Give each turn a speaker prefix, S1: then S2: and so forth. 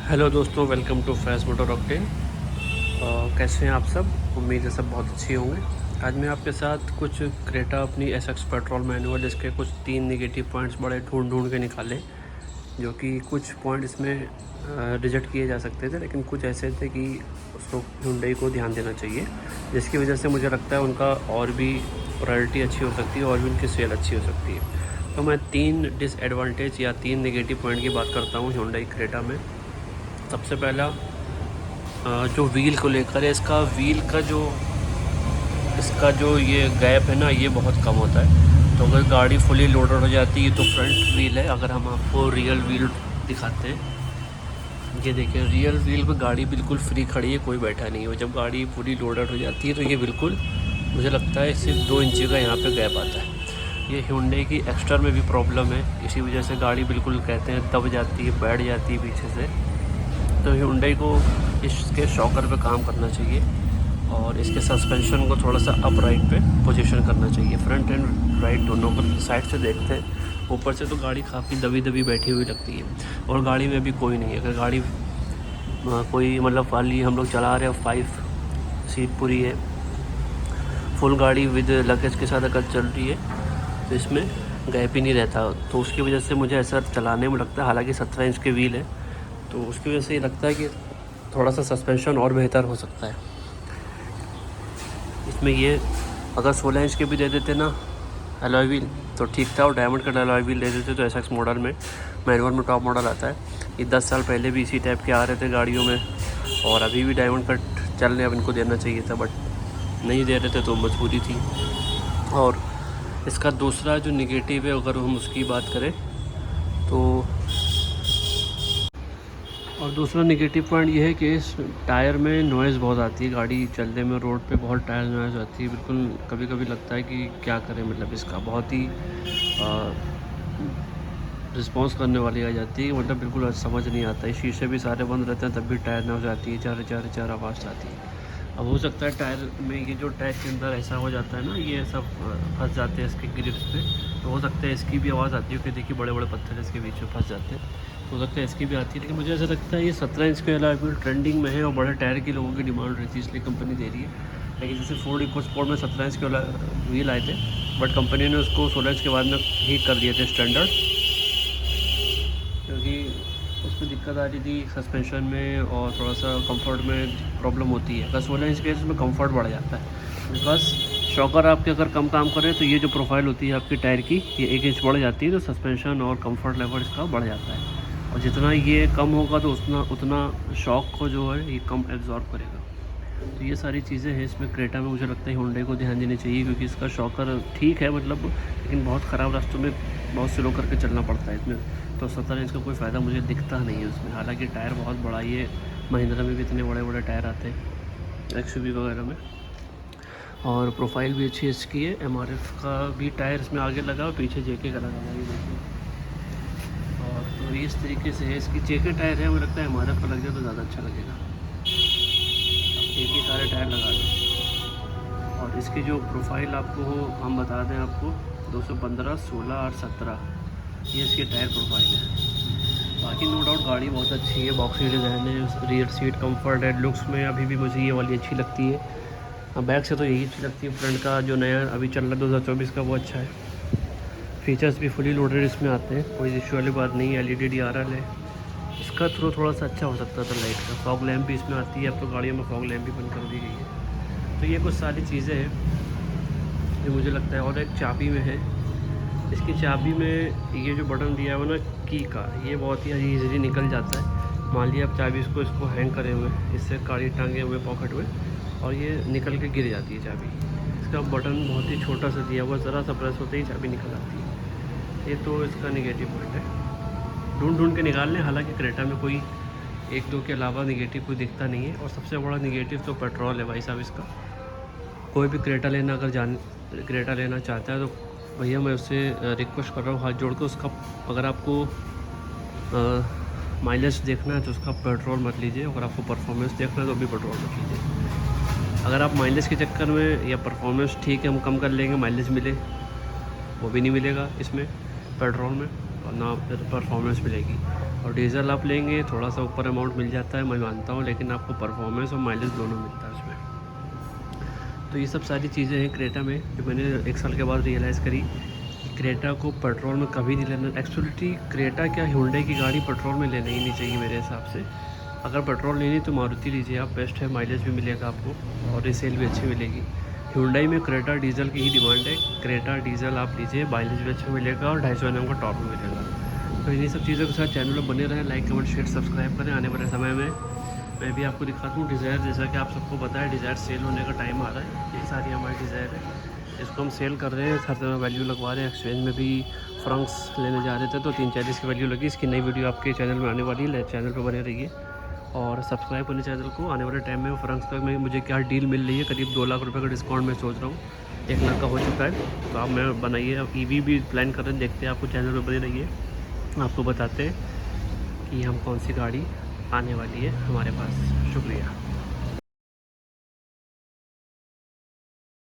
S1: Hello दोस्तों, welcome to Faiz motor octane. कैसे हैं आप सब? उम्मीद है सब बहुत अच्छे होंगे। आज मैं आपके साथ कुछ क्रेटा अपनी एसएक्स पेट्रोल मैनुअल जिसके कुछ 3 नेगेटिव पॉइंट्स बड़े ढूंढ के निकाले, जो कि कुछ पॉइंट इसमें रिजेक्ट किए जा सकते थे, लेकिन कुछ ऐसे थे कि उसको Hyundai को ध्यान देना चाहिए, जिसकी वजह से मुझे लगता है उनका और भी प्रायोरिटी अच्छी हो सकती है और भी उनकी सेल अच्छी हो सकती है। तो मैं 3 डिसएडवांटेज या 3 नेगेटिव पॉइंट की बात करता हूँ Hyundai क्रेटा में। सबसे पहला जो व्हील को लेकर है, इसका जो ये गैप है ना, ये बहुत कम होता है। तो अगर गाड़ी फुली लोडेड हो जाती है तो फ्रंट व्हील है, अगर हम आपको रियल व्हील दिखाते हैं, ये देखिए रियल व्हील पे गाड़ी बिल्कुल फ्री खड़ी है, कोई बैठा नहीं है। जब गाड़ी पूरी लोडेड हो जाती है तो ये बिल्कुल, मुझे लगता है सिर्फ 2 इंची का यहाँ पे गैप आता है। ये Hyundai की एक्स्टर में भी प्रॉब्लम है, इसी वजह से गाड़ी बिल्कुल कहते हैं दब जाती है, बैठ जाती है पीछे से। तो Hyundai को इसके शॉकर पे काम करना चाहिए और इसके सस्पेंशन को थोड़ा सा अपराइट पे पोजीशन करना चाहिए। फ्रंट एंड राइट दोनों को साइड से देखते हैं, ऊपर से तो गाड़ी काफ़ी दबी दबी बैठी हुई लगती है और गाड़ी में भी कोई नहीं है। अगर गाड़ी कोई मतलब खाली हम लोग चला रहे हैं, 5 सीट पूरी है, फुल गाड़ी विद लगेज के साथ अगर चल रही है तो इसमें गैप ही नहीं रहता। तो उसकी वजह से मुझे ऐसा चलाने में लगता है, हालांकि 17 इंच के व्हील है, तो उसकी वजह से ये लगता है कि थोड़ा सा सस्पेंशन और बेहतर हो सकता है इसमें। ये अगर 16 इंच के भी दे देते ना अलॉय व्हील तो ठीक था, और डायमंड कट अलॉय व्हील दे देते तो एसएक्स मॉडल में, मैनुअल में टॉप मॉडल आता है, ये 10 साल पहले भी इसी टाइप के आ रहे थे गाड़ियों में, और अभी भी डायमंड कट चल रहे, अब इनको देना चाहिए था बट नहीं दे रहे थे तो मजबूरी थी। और इसका दूसरा जो निगेटिव है, अगर हम उसकी बात करें तो, और दूसरा नेगेटिव पॉइंट ये है कि इस टायर में नॉइज़ बहुत आती है, गाड़ी चलने में रोड पे बहुत टायर नॉइज़ आती है। बिल्कुल कभी कभी लगता है कि क्या करें, मतलब इसका बहुत ही रिस्पॉन्स करने वाली आ जाती है, मतलब बिल्कुल समझ नहीं आता है। शीशे भी सारे बंद रहते हैं तब भी टायर नॉइज़ आती है, चार चार चार आवाज़ आती है। अब हो सकता है टायर में ये जो टायर के अंदर ऐसा हो जाता है ना, ये सब फंस जाते हैं इसके ग्रिप्स पे, तो हो सकता है इसकी भी आवाज़ आती है, क्योंकि देखिए बड़े बड़े पत्थर इसके बीच में फंस जाते हैं, तो हो सकता है इसकी भी आती है। लेकिन मुझे ऐसा लगता है ये 17 इंच के अलावा ट्रेंडिंग में है और बड़े टायर की लोगों की डिमांड रहती है, इसलिए कंपनी दे रही है। लेकिन जैसे फोर्ड इकोस्पोर्ट में 17 इंच के व्हील आए थे, बट कंपनी ने उसको 16 इंच के बाद में ही कर दिए थे स्टैंडर्ड, क्योंकि उसमें दिक्कत आ रही थी सस्पेंशन में और थोड़ा सा कंफर्ट में प्रॉब्लम होती है। अगर 16 इंच के इसमें कंफर्ट बढ़ जाता है, बिकॉज शॉकर आपके अगर कम काम करे तो ये जो प्रोफाइल होती है आपकी टायर की, ये 1 इंच बढ़ जाती है, तो सस्पेंशन और कंफर्ट लेवल इसका बढ़ जाता है, और जितना ये कम होगा तो उतना शॉक को जो है ये कम एब्जॉर्ब करेगा। तो ये सारी चीज़ें हैं इसमें क्रेटा में, मुझे लगता है Hyundai को ध्यान देनी चाहिए, क्योंकि इसका शॉकर ठीक है मतलब, लेकिन बहुत ख़राब रास्तों में बहुत स्लो करके चलना पड़ता है इसमें, तो 17 इंच का कोई फ़ायदा मुझे दिखता नहीं है उसमें। हालांकि टायर बहुत बड़ा, ये महिंद्रा में भी इतने बड़े बड़े टायर आते हैं XUV वगैरह में, और प्रोफाइल भी अच्छी इसकी है। MRF का भी टायर इसमें आगे लगा और पीछे JK का लगा हुआ है, ये देखिए। और तो इस तरीके से है, इसकी JK टायर है, मुझे लगता है MRF का लग जाए तो ज़्यादा अच्छा लगेगा। एक ही सारे टायर लगा दें। और इसकी जो प्रोफाइल आपको हम बता दें आपको, 215, 16 और 17, ये इसके टायर प्रोफाइल है। बाकी नो डाउट गाड़ी बहुत अच्छी है, बॉक्सी डिज़ाइन है, रियर सीट कंफर्ट है, लुक्स में अभी भी मुझे ये वाली अच्छी लगती है। अब बैक से तो यही अच्छी लगती है, फ्रंट का जो नया अभी चल रहा है 2024 का वो अच्छा है। फीचर्स भी फुली लोडेड इसमें आते हैं, कोई इशू वाली बात नहीं है। LED DRL है, इसका थोड़ा सा अच्छा हो सकता था लाइट का। फॉग लैम्प भी इसमें आती है, अब तो गाड़ियों में फॉग लैम्प भी बंद कर दी गई है। तो ये कुछ सारी चीज़ें हैं जो मुझे लगता है। और एक चाबी में है, इसकी चाबी में ये जो बटन दिया हुआ ना की का, ये बहुत ही ईजीली निकल जाता है। मान लिया आप चाबी इसको हैंग करे हुए, इससे गाड़ी टांगे हुए पॉकेट में, और ये निकल के गिर जाती है चाबी। इसका बटन बहुत ही छोटा सा दिया हुआ, ज़रा सा प्रेस होते ही चाबी निकल आती है। ये तो इसका निगेटिव पॉइंट है, ढूंढ के निकाल लें। हालांकि क्रेटा में कोई 1-2 के अलावा निगेटिव कोई दिखता नहीं है। और सबसे बड़ा निगेटिव तो पेट्रोल है भाई साहब इसका। कोई भी क्रेटा लेना क्रेटा लेना चाहता है तो भैया मैं उससे रिक्वेस्ट कर रहा हूँ हाथ जोड़ के, उसका अगर आपको माइलेज देखना है तो उसका पेट्रोल मत लीजिए, अगर आपको परफॉर्मेंस देखना है तो भी पेट्रोल मत लीजिए। अगर आप माइलेज के चक्कर में, या परफॉर्मेंस ठीक है हम कम कर लेंगे माइलेज मिले, वो भी नहीं मिलेगा इसमें पेट्रोल में, और ना परफॉर्मेंस मिलेगी। और डीजल आप लेंगे थोड़ा सा ऊपर अमाउंट मिल जाता है, मैं मानता हूँ, लेकिन आपको परफॉर्मेंस और माइलेज दोनों मिलता है उसमें। तो ये सब सारी चीज़ें हैं क्रेटा में जो मैंने 1 साल के बाद रियलाइज़ करी कि क्रेटा को पेट्रोल में कभी नहीं लेना। एक्चुअली क्रेटा क्या, हुंडई की गाड़ी पेट्रोल में लेना ही नहीं चाहिए मेरे हिसाब से। अगर पेट्रोल लेनी तो मारुति लीजिए आप, बेस्ट है, माइलेज भी मिलेगा आपको और रिसेल भी अच्छी मिलेगी। हुंडई में क्रेटा डीजल की ही डिमांड है, क्रेटा डीजल आप लीजिए, माइलेज भी अच्छा मिलेगा और 250 एम का टॉप भी मिलेगा। तो इन्हीं सब चीज़ों के साथ चैनल में बने रहें, लाइक कमेंट शेयर सब्सक्राइब करें। आने वाले समय में मैं भी आपको दिखाता हूँ डिज़ायर, जैसा कि आप सबको पता है डिज़ायर सेल होने का टाइम आ रहा है। ये सारी हमारी डिज़ायर है, इसको हम सेल कर रहे हैं, हर तरह वैल्यू लगवा रहे हैं। एक्सचेंज में भी फ्रंक्स लेने जा रहे थे तो 340 की वैल्यू लगी। इसकी नई वीडियो आपके चैनल में आने वाली है, चैनल पर बने रहिए और सब्सक्राइब करें चैनल को। आने वाले टाइम में फ्रंक्स का में मुझे क्या डील मिल रही है, करीब 2 लाख रुपये का डिस्काउंट मैं सोच रहा हूँ, 1 लाख का हो चुका है। तो आप मैं बनाइए, अब ईवी भी प्लान कर रहे हैं, देखते हैं, आपको चैनल पर बने रहिए, आपको बताते हैं कि हम कौन सी गाड़ी आने वाली है हमारे पास। शुक्रिया।